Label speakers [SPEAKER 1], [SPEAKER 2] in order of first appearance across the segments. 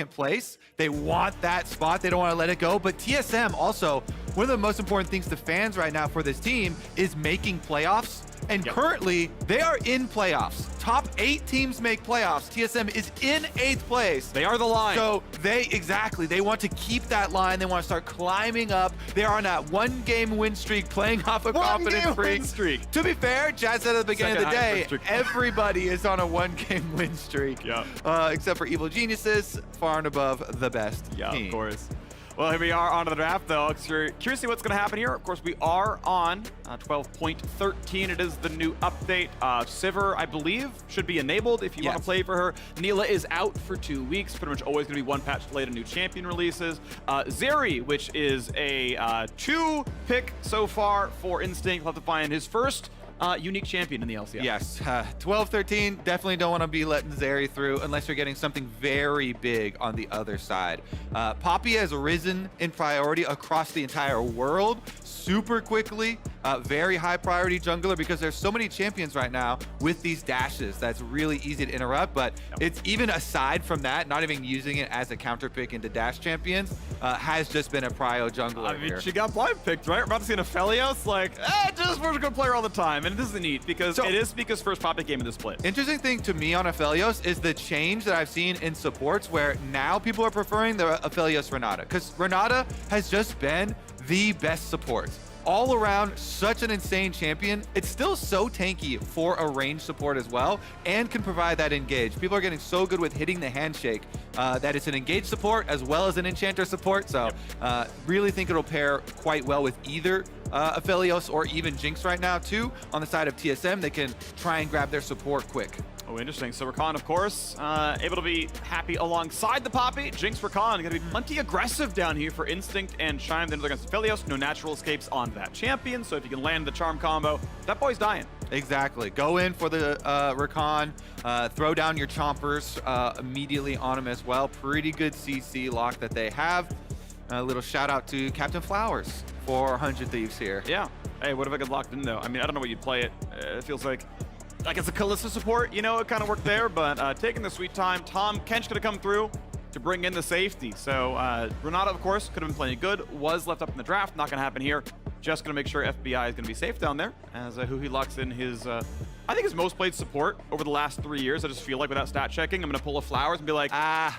[SPEAKER 1] place. They want that spot. They don't want to let it go. But TSM also, one of the most important things to fans right now for this team is making playoffs. And currently, they are in playoffs. Top 8 teams make playoffs. TSM is in 8th place.
[SPEAKER 2] They are the line.
[SPEAKER 1] So they want to keep that line. They want to start climbing up. They are on that 1-game win streak, playing off a confidence streak. To be fair, Jazz said at the beginning of the day, everybody is on a 1-game win streak. Except for Evil Geniuses, far and above the best team.
[SPEAKER 2] Of course. Well, here we are on to the draft, though. You're curious to see what's going to happen here. Of course, we are on 12.13. It is the new update. Sivir, I believe, should be enabled if you want to play for her. Neela is out for 2 weeks. Pretty much always going to be one patch delayed to new champion releases. Zeri, which is a 2-pick so far for Instinct. We'll have to find his first unique champion in the LCS.
[SPEAKER 1] Yes, 12-13, definitely don't want to be letting Zeri through unless you're getting something very big on the other side. Poppy has risen in priority across the entire world super quickly. Very high priority jungler because there's so many champions right now with these dashes that's really easy to interrupt. But it's even aside from that, not even using it as a counter pick into dash champions, has just been a prio jungler.
[SPEAKER 2] I mean, she got blind picked, right? We're about to see an Aphelios, like, just we're a good player all the time. And this is neat because it is Spica's first Poppy game in this split.
[SPEAKER 1] Interesting thing to me on Aphelios is the change that I've seen in supports where now people are preferring the Aphelios Renata, because Renata has just been the best support. All around, such an insane champion. It's still so tanky for a range support as well, and can provide that engage. People are getting so good with hitting the handshake that it's an engage support as well as an enchanter support. So really think it'll pair quite well with either Aphelios or even Jinx right now too. On the side of TSM, they can try and grab their support quick.
[SPEAKER 2] Oh, interesting. So Rakan, of course, able to be happy alongside the Poppy. Jinx, Rakan, going to be plenty aggressive down here for Instinct and Shine. Then they're against Aphelios. No natural escapes on that champion. So if you can land the charm combo, that boy's dying.
[SPEAKER 1] Exactly. Go in for the Rakan. Throw down your chompers immediately on him as well. Pretty good CC lock that they have. A little shout out to Captain Flowers for 100 Thieves here.
[SPEAKER 2] Yeah. Hey, what if I get locked in though? I mean, I don't know what you'd play it. It feels like it's a Kalista support, you know, it kind of worked there, but taking the sweet time. Tom Kench gonna come through to bring in the safety. So Renata, of course, could have been plenty good, was left up in the draft, not gonna happen here. Just gonna make sure FBI is gonna be safe down there as who he locks in his, I think his most played support over the last 3 years. I just feel like without stat checking, I'm gonna pull a Flowers and be like,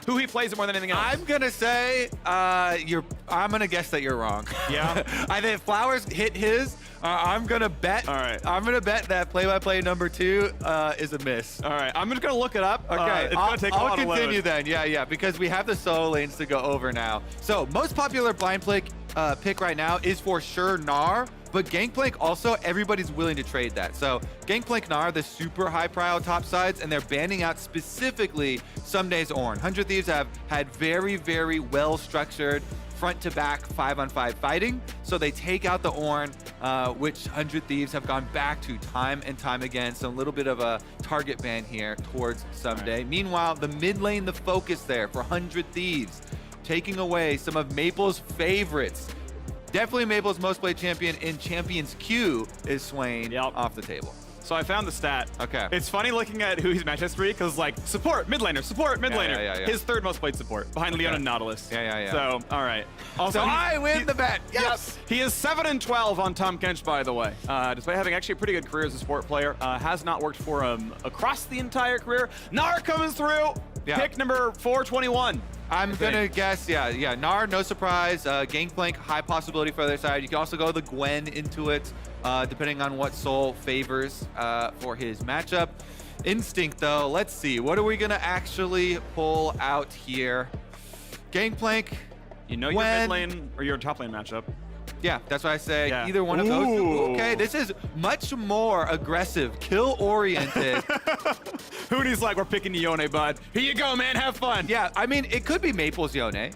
[SPEAKER 2] who he plays it more than anything else.
[SPEAKER 1] I'm gonna say, I'm gonna guess that you're wrong.
[SPEAKER 2] Yeah?
[SPEAKER 1] I think Flowers hit his. I'm gonna bet.
[SPEAKER 2] All right.
[SPEAKER 1] I'm gonna bet that play-by-play number 2 is a miss.
[SPEAKER 2] All right. I'm just gonna look it up.
[SPEAKER 1] Okay.
[SPEAKER 2] It's gonna take a lot of load.
[SPEAKER 1] I'll continue then. Yeah, because we have the solo lanes to go over now. So most popular blind pick right now is for sure Gnar, but Gangplank also, everybody's willing to trade that. So Gangplank Gnar, the super high prio top sides, and they're banning out specifically some days Ornn. 100 Thieves have had very, very well structured front to back 5-on-5 fighting. So they take out the Ornn, which 100 Thieves have gone back to time and time again. So a little bit of a target ban here towards Someday. Right. Meanwhile, the mid lane, the focus there for 100 Thieves, taking away some of Maple's favorites. Definitely Maple's most played champion in Champions Queue is Swain off the table.
[SPEAKER 2] So I found the stat.
[SPEAKER 1] Okay.
[SPEAKER 2] It's funny looking at who he's match history because like support, mid laner, support, mid laner.
[SPEAKER 1] Yeah.
[SPEAKER 2] His third most played support behind Leon and Nautilus.
[SPEAKER 1] Yeah.
[SPEAKER 2] So, all right. Also,
[SPEAKER 1] so I win the bet. Yes.
[SPEAKER 2] Yep. He is 7-12 on Tom Kench, by the way. Despite having actually a pretty good career as a support player, has not worked for him across the entire career. Gnar comes through. Yeah. Pick number 421.
[SPEAKER 1] I'm gonna guess, yeah. Gnar, no surprise. Gangplank, high possibility for their side. You can also go the Gwen into it, depending on what Soul favors for his matchup. Instinct, though, let's see. What are we gonna actually pull out here? Gangplank,
[SPEAKER 2] you know your mid lane or your top lane matchup.
[SPEAKER 1] Yeah, that's what I say. Yeah. Either one of those. Okay, this is much more aggressive, kill-oriented.
[SPEAKER 2] Hooney's like, we're picking Yone, bud. Here you go, man. Have fun.
[SPEAKER 1] Yeah, I mean, it could be Maple's Yone.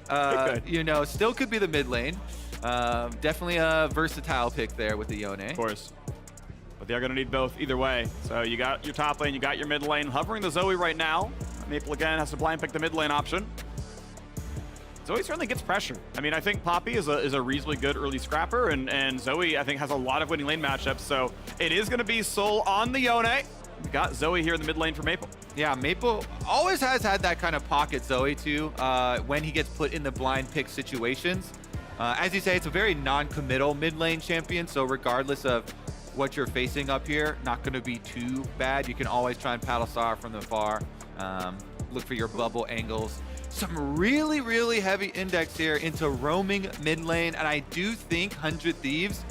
[SPEAKER 1] You know, still could be the mid lane. Definitely a versatile pick there with the Yone.
[SPEAKER 2] Of course. But they're going to need both either way. So you got your top lane, you got your mid lane. Hovering the Zoe right now. Maple, again, has to blind pick the mid lane option. Zoe certainly gets pressure. I mean, I think Poppy is a reasonably good early scrapper, and Zoe, I think, has a lot of winning lane matchups. So it is going to be Soul on the Yone. We got Zoe here in the mid lane for Maple.
[SPEAKER 1] Yeah, Maple always has had that kind of pocket Zoe too when he gets put in the blind pick situations. As you say, it's a very non-committal mid lane champion, so regardless of what you're facing up here, not going to be too bad. You can always try and paddle Star from the far, look for your bubble angles. Some really, really heavy index here into roaming mid lane, and I do think 100 Thieves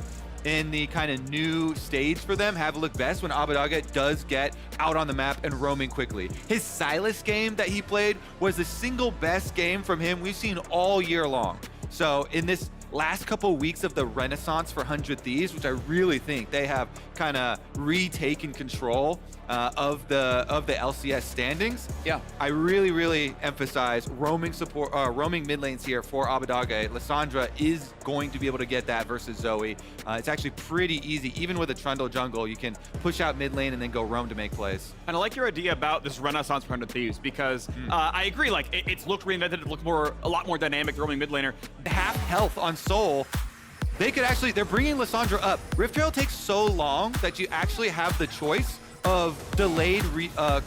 [SPEAKER 1] in the kind of new stage for them have looked best when Abbedagge does get out on the map and roaming quickly. His Silas game that he played was the single best game from him we've seen all year long. So in this last couple weeks of the renaissance for 100 Thieves, which I really think they have kind of retaken control of the LCS standings.
[SPEAKER 2] Yeah,
[SPEAKER 1] I really emphasize roaming support, roaming mid lanes here for Abbedagge. Lissandra is going to be able to get that versus Zoe. It's actually pretty easy, even with a Trundle jungle. You can push out mid lane and then go roam to make plays.
[SPEAKER 2] and I like your idea about this renaissance for 100 Thieves because I agree. Like it's looked reinvented, it looked a lot more dynamic. The roaming mid laner.
[SPEAKER 1] Half health on Soul. They could actually, they're bringing Lissandra up. Rift Trail takes so long that you actually have the choice of delayed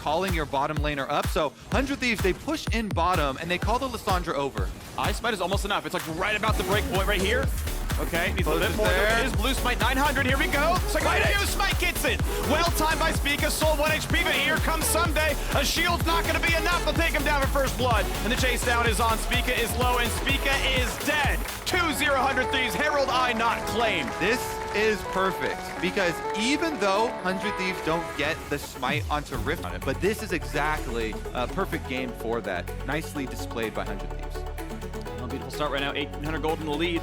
[SPEAKER 1] calling your bottom laner up. So 100 Thieves, they push in bottom and they call the Lissandra over.
[SPEAKER 2] Ice Smite is almost enough. It's like right about the break point right here. Okay, needs a little bit more.
[SPEAKER 1] there.
[SPEAKER 2] There it is. Blue Smite 900. Here we go. Second Blue Smite gets it. Well timed by Spica. Soul 1 HP, but here comes Sunday. A shield's not going to be enough. They'll take him down for first blood. And the chase down is on. Spica is low, and Spica is dead. 2-0 100 Thieves. Herald Eye not claimed.
[SPEAKER 1] This is perfect because even though 100 Thieves don't get the smite onto Rift, but this is exactly a perfect game for that. Nicely displayed by 100 Thieves.
[SPEAKER 2] Well, beautiful start right now. 1800 gold in the lead.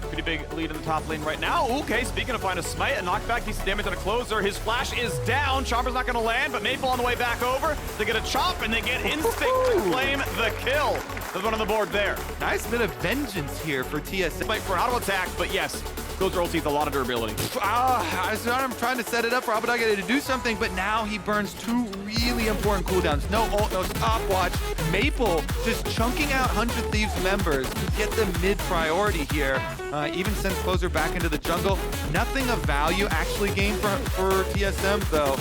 [SPEAKER 2] Pretty big lead in the top lane right now. Okay, speaking of find a smite, a knockback, decent damage on a closer. His flash is down. Chomper's not going to land, but Maple on the way back over. They get a chop, and they get instinct to claim the kill. There's one on the board there.
[SPEAKER 1] Nice bit of vengeance here for TSM.
[SPEAKER 2] Like for an auto attack, but yes, closer ulti with a lot of durability.
[SPEAKER 1] I'm trying to set it up for Abbedagge to do something, but now he burns two really important cooldowns. No ult, no stopwatch. Maple just chunking out 100 Thieves members to get the mid priority here. Even sends closer back into the jungle. Nothing of value actually gained for TSM, though.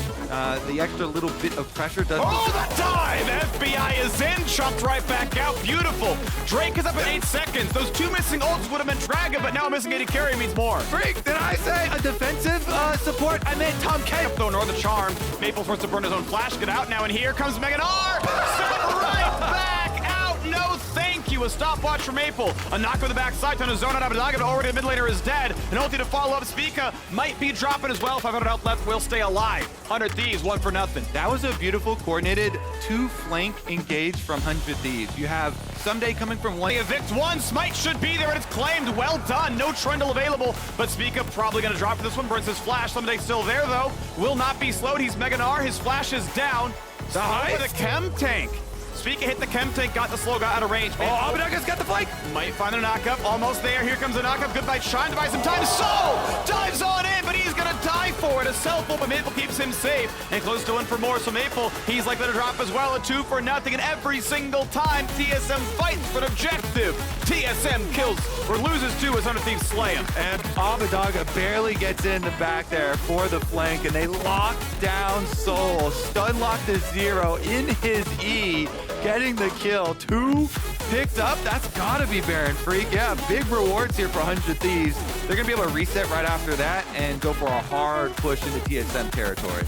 [SPEAKER 1] The extra little bit of pressure does.
[SPEAKER 2] Oh, the dive! FBI is in, chunked right back out. Beautiful. Drake is up in 8 seconds. Those two missing ults would have been Dragon, but now a missing AD carry means more.
[SPEAKER 1] Freak, did I say a defensive support? I meant Tom K.
[SPEAKER 2] Though nor the charm. Maple forced to burn his own flash. Get out now, and here comes Megan R. Sent right back out. No thank you. A stopwatch for Maple. A knock on the backside. Trying to zone out Abbedagge, but already the mid laner is dead. An ulti to follow up. Spica might be dropping as well. 500 health left. Will stay alive. 100 Thieves, 1 for nothing.
[SPEAKER 1] That was a beautiful coordinated two flank engage from 100 Thieves. You have Someday coming from one.
[SPEAKER 2] They evict one. Smite should be there, and it's claimed. Well done. No Trundle available, but Spica probably going to drop for this one. Burns his flash. Someday still there, though. Will not be slowed. He's Megan R. His flash is down.
[SPEAKER 1] The heist?
[SPEAKER 2] The chem tank. Spica hit the chem tank, got the slow, got out of range.
[SPEAKER 1] Oh, Abbedagge's got the flank.
[SPEAKER 2] Might find a knockup. Almost there. Here comes the knockup. Goodbye, trying to buy some time. Soul dives on in, but he's going to die for it. A self-ult, but Maple keeps him safe. And close to 1 for more. So Maple, he's likely to drop as well. A 2 for nothing. And every single time, TSM fights for an objective. TSM kills or loses 2 as 100 Thieves slay him.
[SPEAKER 1] And Abbedagge barely gets in the back there for the flank, and they lock down Soul. Stun lock to 0 in his E. Getting the kill. 2 picked up. That's gotta be Baron Freak. Yeah, big rewards here for 100 Thieves. They're gonna be able to reset right after that and go for a hard push into TSM territory.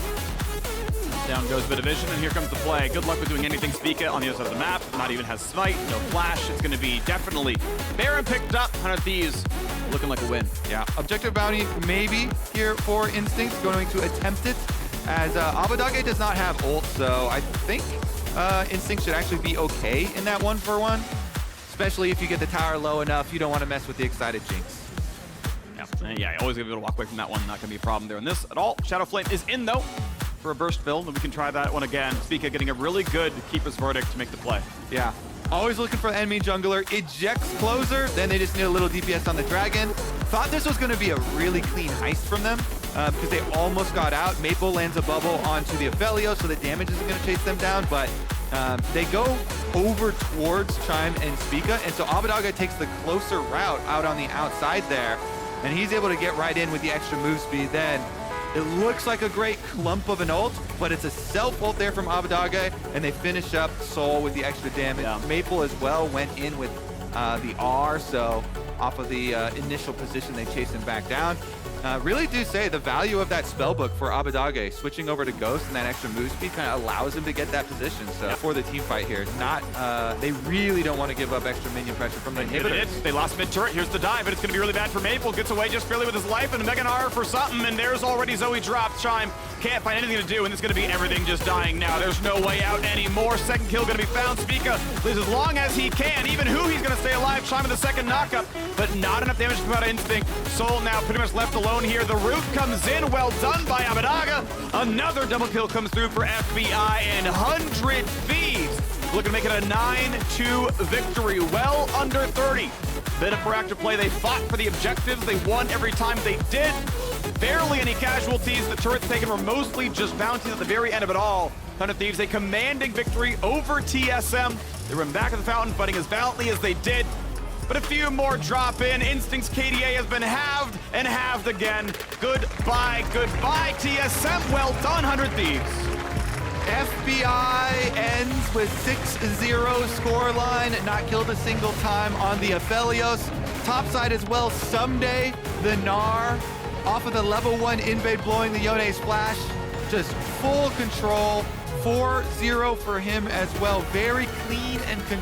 [SPEAKER 2] Down goes the division, and here comes the play. Good luck with doing anything Spica on the other side of the map. Not even has Smite, no flash. It's gonna be definitely Baron picked up. 100 Thieves looking like a win.
[SPEAKER 1] Yeah, objective bounty maybe here for Instinct, going to attempt it, as Abbedagge does not have ult, so I think Instinct should actually be okay in that 1-for-1, especially if you get the tower low enough. You don't want to mess with the excited Jinx.
[SPEAKER 2] Yeah, always gonna be able to walk away from that one. Not gonna be a problem there in this at all. Shadow Flame is in though for a burst build, and we can try that one again. Spica getting a really good keeper's verdict to make the play.
[SPEAKER 1] Yeah, always looking for the enemy jungler. Ejects closer, then they just need a little DPS on the dragon. Thought this was going to be a really clean heist from them because they almost got out. Maple lands a bubble onto the Aphelios, so the damage isn't going to chase them down, but they go over towards Chime and Spica, and so Abbedagge takes the closer route out on the outside there, and he's able to get right in with the extra move speed. Then It looks like a great clump of an ult, but it's a self-ult there from Abadage, and they finish up Soul with the extra damage.
[SPEAKER 2] Yeah.
[SPEAKER 1] Maple as well went in with the R, so off of the initial position, they chased him back down. Really do say the value of that spellbook for Abadage, switching over to Ghost and that extra move speed kind of allows him to get that position. So for the team fight here, they really don't want to give up extra minion pressure from the inhibitors.
[SPEAKER 2] They lost mid turret. Here's the dive, but it's going to be really bad for Maple. Gets away just barely with his life, and Mega R for something, and there's already Zoe dropped. Chime can't find anything to do, and it's going to be everything just dying now. There's no way out anymore. Second kill going to be found. Spica lives as long as he can. Even who he's going to stay alive. Chime with the second knockup, but not enough damage to come out of Instinct. Soul now pretty much left alone here. The root comes in. Well done by Abadaga. Another double kill comes through for FBI and 100 Thieves. Looking to make it a 9-2 victory. Well under 30. Bit of proactive play. They fought for the objectives. They won every time they did. Barely any casualties. The turrets taken were mostly just bounties at the very end of it all. 100 Thieves, a commanding victory over TSM. They run back at the fountain, fighting as valiantly as they did. But a few more drop in. Instinct's KDA has been halved and halved again. Goodbye, goodbye, TSM. Well done, 100 Thieves.
[SPEAKER 1] FBI ends with 6-0 scoreline, not killed a single time on the Aphelios. Topside as well, someday the Gnar off of the level 1 invade blowing the Yone splash. Just full control, 4-0 for him as well. Very clean and